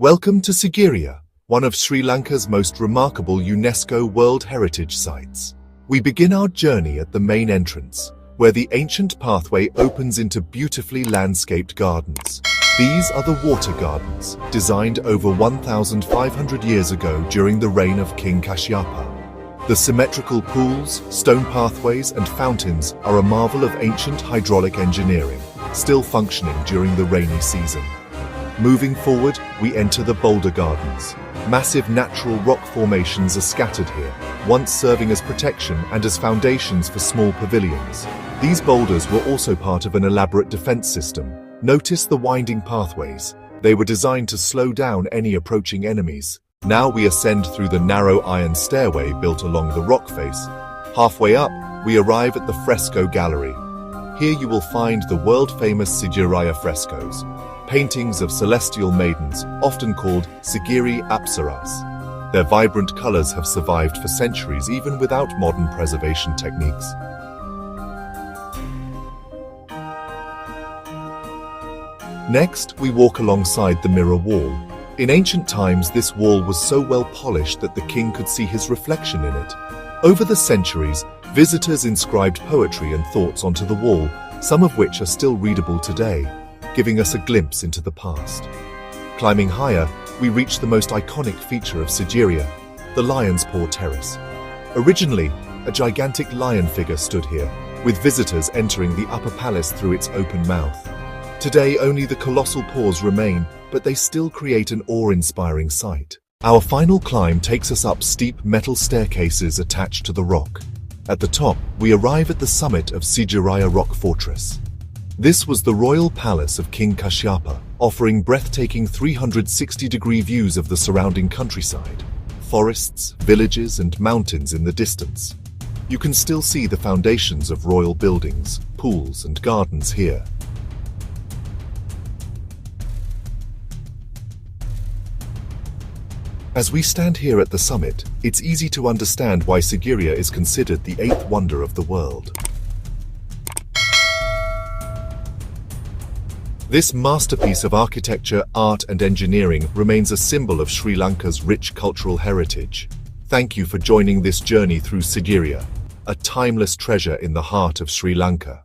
Welcome to Sigiriya, one of Sri Lanka's most remarkable UNESCO World Heritage Sites. We begin our journey at the main entrance, where the ancient pathway opens into beautifully landscaped gardens. These are the water gardens, designed over 1,500 years ago during the reign of King Kashyapa. The symmetrical pools, stone pathways, and fountains are a marvel of ancient hydraulic engineering, still functioning during the rainy season. Moving forward, we enter the boulder gardens. Massive natural rock formations are scattered here, once serving as protection and as foundations for small pavilions. These boulders were also part of an elaborate defense system. Notice the winding pathways. They were designed to slow down any approaching enemies. Now we ascend through the narrow iron stairway built along the rock face. Halfway up, we arrive at the fresco gallery. Here you will find the world-famous Sigiriya frescoes, paintings of celestial maidens, often called Sigiri Apsaras. Their vibrant colors have survived for centuries even without modern preservation techniques. Next, we walk alongside the mirror wall. In ancient times, this wall was so well polished that the king could see his reflection in it. Over the centuries, visitors inscribed poetry and thoughts onto the wall, some of which are still readable today, giving us a glimpse into the past. Climbing higher, we reach the most iconic feature of Sigiriya, the Lion's Paw Terrace. Originally, a gigantic lion figure stood here, with visitors entering the upper palace through its open mouth. Today, only the colossal paws remain, but they still create an awe-inspiring sight. Our final climb takes us up steep metal staircases attached to the rock. At the top, we arrive at the summit of Sigiriya Rock Fortress. This was the royal palace of King Kashyapa, offering breathtaking 360-degree views of the surrounding countryside, forests, villages, and mountains in the distance. You can still see the foundations of royal buildings, pools, and gardens here. As we stand here at the summit, it's easy to understand why Sigiriya is considered the eighth wonder of the world. This masterpiece of architecture, art, and engineering remains a symbol of Sri Lanka's rich cultural heritage. Thank you for joining this journey through Sigiriya, a timeless treasure in the heart of Sri Lanka.